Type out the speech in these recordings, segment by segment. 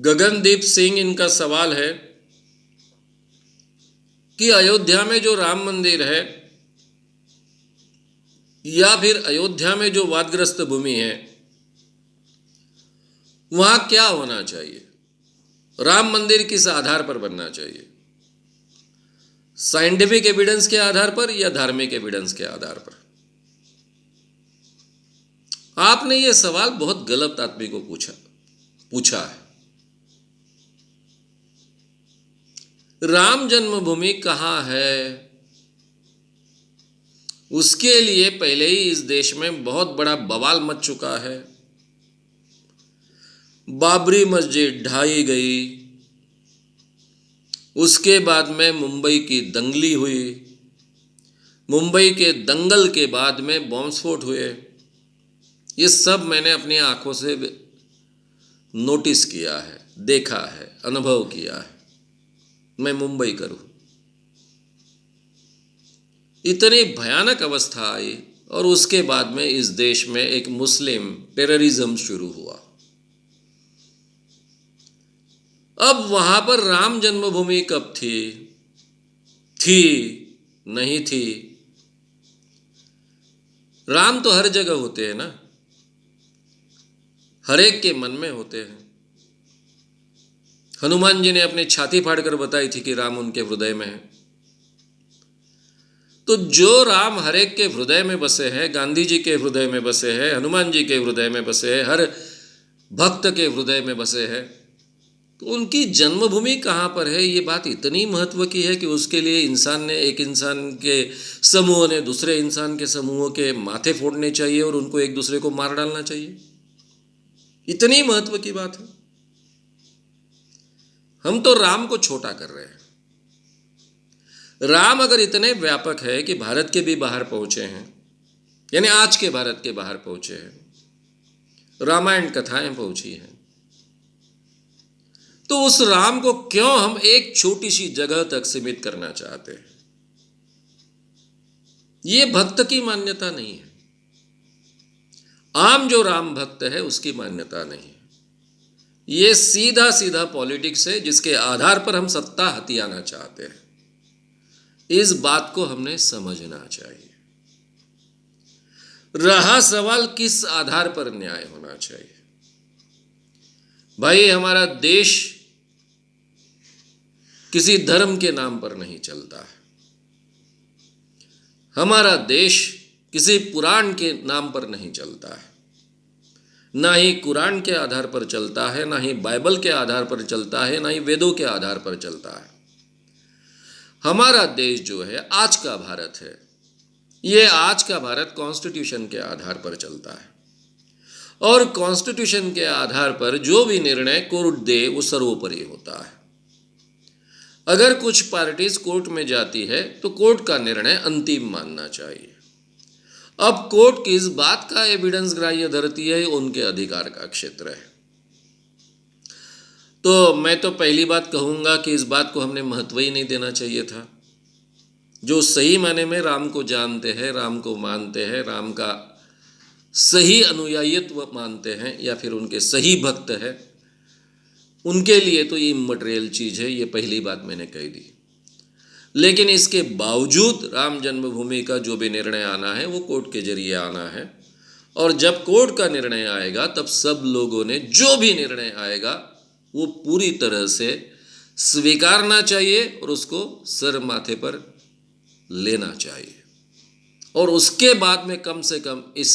गगनदीप सिंह, इनका सवाल है कि अयोध्या में जो राम मंदिर है या फिर अयोध्या में जो वादग्रस्त भूमि है वहां क्या होना चाहिए, राम मंदिर किस आधार पर बनना चाहिए, साइंटिफिक एविडेंस के आधार पर या धार्मिक एविडेंस के आधार पर। आपने ये सवाल बहुत गलत आदमी को पूछा है। राम जन्मभूमि कहां है, उसके लिए पहले ही इस देश में बहुत बड़ा बवाल मच चुका है। बाबरी मस्जिद ढाई गई, उसके बाद में मुंबई की दंगली हुई, मुंबई के दंगल के बाद में बॉम्ब स्फोट हुए। ये सब मैंने अपनी आंखों से नोटिस किया है, देखा है, अनुभव किया है। मैं मुंबई करूं, इतनी भयानक अवस्था आई और उसके बाद में इस देश में एक मुस्लिम टेररिज्म शुरू हुआ। अब वहां पर राम जन्मभूमि कब थी नहीं थी। राम तो हर जगह होते हैं ना, हर एक के मन में होते हैं। हनुमान जी ने अपनी छाती फाड़कर बताई थी कि राम उनके हृदय में है। तो जो राम हर एक के हृदय में बसे हैं, गांधी जी के हृदय में बसे हैं, हनुमान जी के हृदय में बसे हैं, हर भक्त के हृदय में बसे हैं, तो उनकी जन्मभूमि कहाँ पर है, ये बात इतनी महत्व की है कि उसके लिए एक इंसान के समूह ने दूसरे इंसान के समूहों के माथे फोड़ने चाहिए और उनको एक दूसरे को मार डालना चाहिए। इतनी महत्व की बात है। हम तो राम को छोटा कर रहे हैं। राम अगर इतने व्यापक है कि भारत के भी बाहर पहुंचे हैं, यानी आज के भारत के बाहर पहुंचे हैं, रामायण कथाएं पहुंची हैं, तो उस राम को क्यों हम एक छोटी सी जगह तक सीमित करना चाहते हैं। यह भक्त की मान्यता नहीं है। आम जो राम भक्त है उसकी मान्यता नहीं है। यह सीधा सीधा पॉलिटिक्स है जिसके आधार पर हम सत्ता हथियाना चाहते हैं। इस बात को हमने समझना चाहिए। रहा सवाल किस आधार पर न्याय होना चाहिए। भाई, हमारा देश किसी धर्म के नाम पर नहीं चलता है। हमारा देश किसी पुराण के नाम पर नहीं चलता है। ना ही कुरान के आधार पर चलता है, ना ही बाइबल के आधार पर चलता है, ना ही वेदों के आधार पर चलता है। हमारा देश जो है, आज का भारत है, ये आज का भारत कॉन्स्टिट्यूशन के आधार पर चलता है और कॉन्स्टिट्यूशन के आधार पर जो भी निर्णय कोर्ट दे वो सर्वोपरि होता है। अगर कुछ पार्टीज कोर्ट में जाती है तो कोर्ट का निर्णय अंतिम मानना चाहिए। अब कोर्ट किस बात का एविडेंस ग्राह्य धरती है, उनके अधिकार का क्षेत्र है। तो मैं तो पहली बात कहूंगा कि इस बात को हमने महत्व ही नहीं देना चाहिए था। जो सही माने में राम को जानते हैं, राम को मानते हैं, राम का सही अनुयायित्व मानते हैं या फिर उनके सही भक्त हैं, उनके लिए तो ये इमटेरियल चीज़ है। ये पहली बात मैंने कह दी। लेकिन इसके बावजूद राम जन्मभूमि का जो भी निर्णय आना है वो कोर्ट के जरिए आना है और जब कोर्ट का निर्णय आएगा तब सब लोगों ने जो भी निर्णय आएगा वो पूरी तरह से स्वीकारना चाहिए और उसको सर माथे पर लेना चाहिए और उसके बाद में कम से कम इस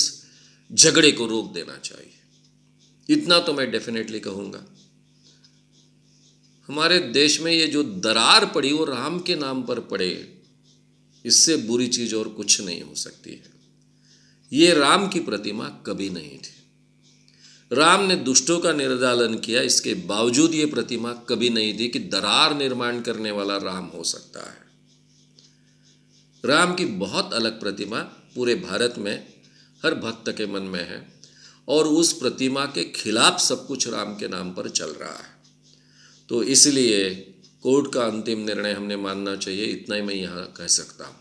झगड़े को रोक देना चाहिए। इतना तो मैं डेफिनेटली कहूँगा। हमारे देश में ये जो दरार पड़ी वो राम के नाम पर पड़े, इससे बुरी चीज़ और कुछ नहीं हो सकती है। ये राम की प्रतिमा कभी नहीं थी। राम ने दुष्टों का निर्दालन किया, इसके बावजूद ये प्रतिमा कभी नहीं थी कि दरार निर्माण करने वाला राम हो सकता है। राम की बहुत अलग प्रतिमा पूरे भारत में हर भक्त के मन में है और उस प्रतिमा के खिलाफ सब कुछ राम के नाम पर चल रहा है। तो इसलिए कोर्ट का अंतिम निर्णय हमने मानना चाहिए। इतना ही मैं यहाँ कह सकता हूँ।